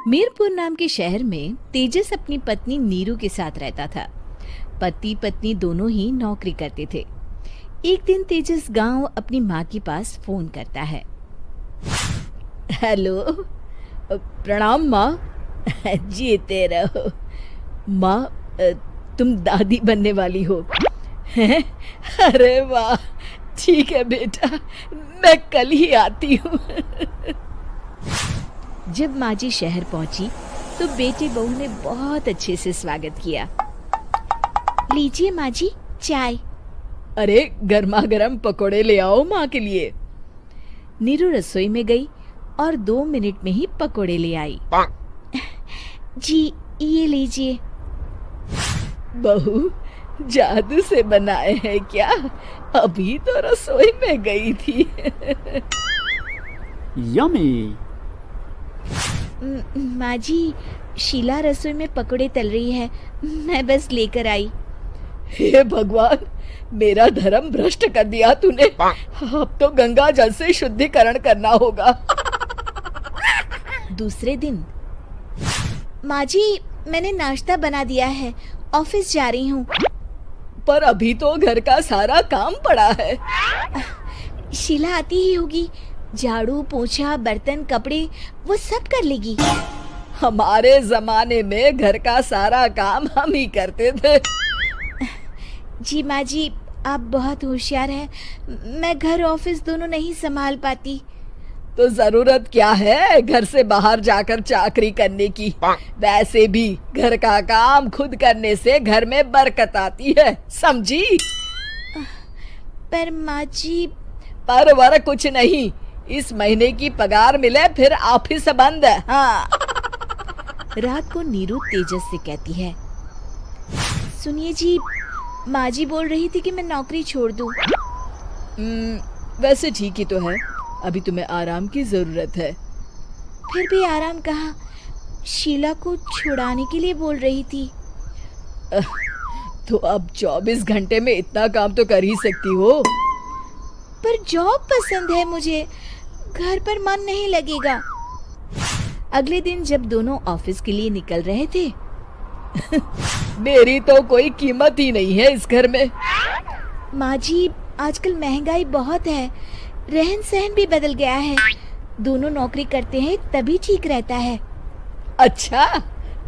मीरपुर नाम के शहर में तेजस अपनी पत्नी नीरू के साथ रहता था। पति पत्नी दोनों ही नौकरी करते थे। एक दिन तेजस गांव अपनी माँ के पास फोन करता है। हेलो, प्रणाम माँ। जीते रहो माँ, तुम दादी बनने वाली हो हैं? अरे वाह, ठीक है बेटा, मैं कल ही आती हूँ। जब माँ जी शहर पहुंची तो बेटे बहू ने बहुत अच्छे से स्वागत किया। लीजिए माँ जी, चाय। अरे गर्मा गर्म पकोड़े ले आओ माँ के लिए। नीरू रसोई में गई और 2 मिनट में ही पकोड़े ले आई। जी ये लीजिए। बहू जादू से बनाए हैं क्या? अभी तो रसोई में गई थी। यम्मी। माँ जी, शीला रसोई में पकोड़े तल रही है, मैं बस लेकर आई। हे भगवान, मेरा धर्म भ्रष्ट कर दिया तूने। अब तो गंगा जल से शुद्धिकरण करना होगा। दूसरे दिन, माँ जी मैंने नाश्ता बना दिया है, ऑफिस जा रही हूँ। पर अभी तो घर का सारा काम पड़ा है। शीला आती ही होगी, झाड़ू पोछा बर्तन कपड़े वो सब कर लेगी। हमारे जमाने में घर का सारा काम हम ही करते थे। जी माँ जी, आप बहुत होशियार हैं, मैं घर ऑफिस दोनों नहीं संभाल पाती। तो जरूरत क्या है घर से बाहर जाकर चाकरी करने की? वैसे भी घर का काम खुद करने से घर में बरकत आती है, समझी? पर माँ जी। पर वर कुछ नहीं, इस महीने की पगार मिले फिर ऑफिस बंद। हाँ। रात को नीरू तेजस से कहती है, सुनिए जी, माँ जी बोल रही थी कि मैं नौकरी छोड़ दूं। वैसे ठीक ही तो है, अभी तुम्हें आराम की जरूरत है। फिर भी आराम कहाँ, शीला को छुड़ाने के लिए बोल रही थी। तो अब 24 घंटे में इतना काम तो कर ही सकती हो। पर जॉब पसंद है मुझे, घर पर मन नहीं लगेगा। अगले दिन जब दोनों ऑफिस के लिए निकल रहे थे, मेरी तो कोई कीमत ही नहीं है इस घर में। माँ जी, आजकल महंगाई बहुत है, रहन सहन भी बदल गया है, दोनों नौकरी करते हैं तभी ठीक रहता है। अच्छा,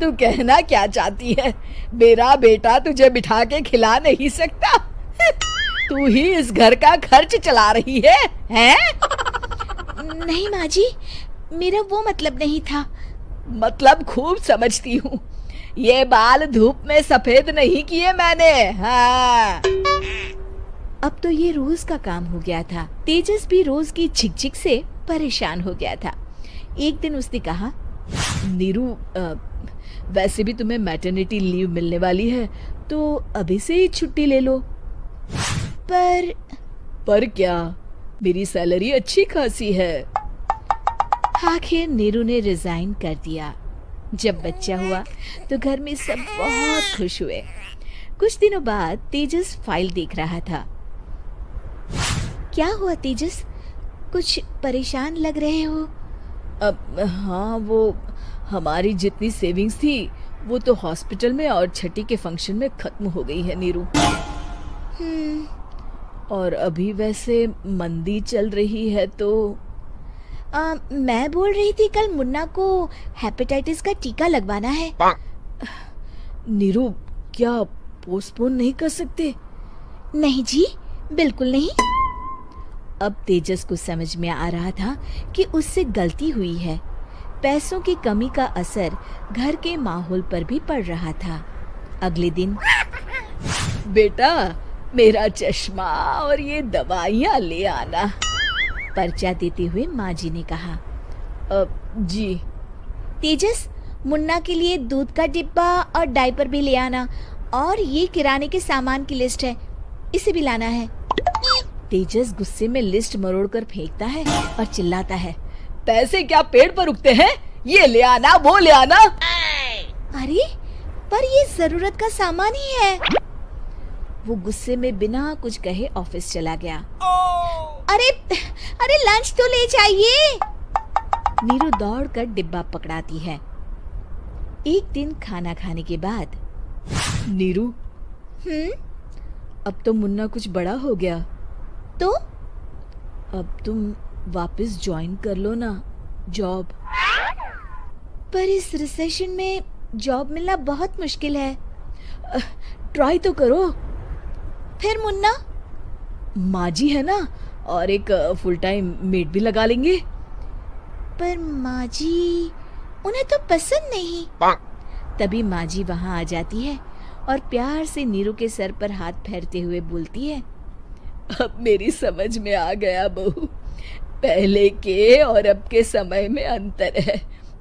तू कहना क्या चाहती है? मेरा बेटा तुझे बिठा के खिला नहीं सकता? तू ही इस घर का खर्च चला रही है, हैं? नहीं माँ जी, मेरा वो मतलब नहीं था। मतलब खूब समझती हूँ, ये बाल धूप में सफेद नहीं किए मैंने। हाँ। अब तो ये रोज का काम हो गया था। तेजस भी रोज की झिकझिक से परेशान हो गया था। एक दिन उसने कहा, नीरू, वैसे भी तुम्हें मैटरनिटी लीव मिलने वाली है, तो अभी से ही छुट्टी ले लो। पर क्या, मेरी सैलरी अच्छी खासी है। आखिर नीरू ने रिजाइन कर दिया। जब बच्चा हुआ तो घर में सब बहुत खुश हुए। कुछ दिनों बाद तेजस फाइल देख रहा था। क्या हुआ तेजस, कुछ परेशान लग रहे हो? हाँ, वो हमारी जितनी सेविंग्स थी वो तो हॉस्पिटल में और छठी के फंक्शन में खत्म हो गई है नीरू। और अभी वैसे मंदी चल रही है तो मैं बोल रही थी कल मुन्ना को हेपेटाइटिस का टीका लगवाना है। नीरू, क्या पोस्टपोन नहीं कर सकते? नहीं जी, बिल्कुल नहीं। अब तेजस को समझ में आ रहा था कि उससे गलती हुई है। पैसों की कमी का असर घर के माहौल पर भी पड़ रहा था। अगले दिन, बेटा मेरा चश्मा और ये दवाइयाँ ले आना, पर्चा देते हुए माँ जी ने कहा। जी। तेजस, मुन्ना के लिए दूध का डिब्बा और डायपर भी ले आना, और ये किराने के सामान की लिस्ट है, इसे भी लाना है। तेजस गुस्से में लिस्ट मरोड़कर फेंकता है और चिल्लाता है, पैसे क्या पेड़ पर उगते हैं? ये ले आना, वो ले आना। अरे पर ये जरूरत का सामान ही है। वो गुस्से में बिना कुछ कहे ऑफिस चला गया। अरे लंच तो ले जाइए। नीरू दौड़कर डिब्बा पकड़ाती है। एक दिन खाना खाने के बाद, नीरू, अब तो मुन्ना कुछ बड़ा हो गया, तो अब तुम वापस ज्वाइन कर लो ना जॉब। पर इस रिसेशन में जॉब मिलना बहुत मुश्किल है। ट्राई तो करो। फिर मुन्ना? माँ जी है ना, और एक फुल टाइम मेड भी लगा लेंगे। पर माँ जी, उन्हें तो पसंद नहीं। तभी माँ जी वहाँ आ जाती है और प्यार से नीरू के सर पर हाथ फेरते हुए बोलती है, अब मेरी समझ में आ गया बहू, पहले के और अब के समय में अंतर है।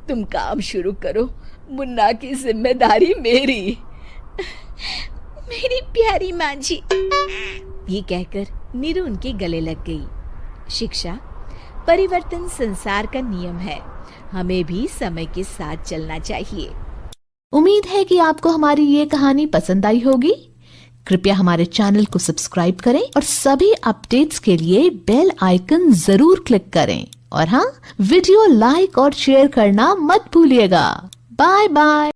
तुम काम शुरू करो, मुन्ना की जिम्मेदारी मेरी। मेरी प्यारी माँ जी। ये कहकर नीरू उनके गले लग गई। शिक्षा, परिवर्तन संसार का नियम है, हमें भी समय के साथ चलना चाहिए। उम्मीद है कि आपको हमारी ये कहानी पसंद आई होगी। कृपया हमारे चैनल को सब्सक्राइब करें और सभी अपडेट्स के लिए बेल आइकन जरूर क्लिक करें। और हाँ, वीडियो लाइक और शेयर करना मत भूलिएगा। Bye bye.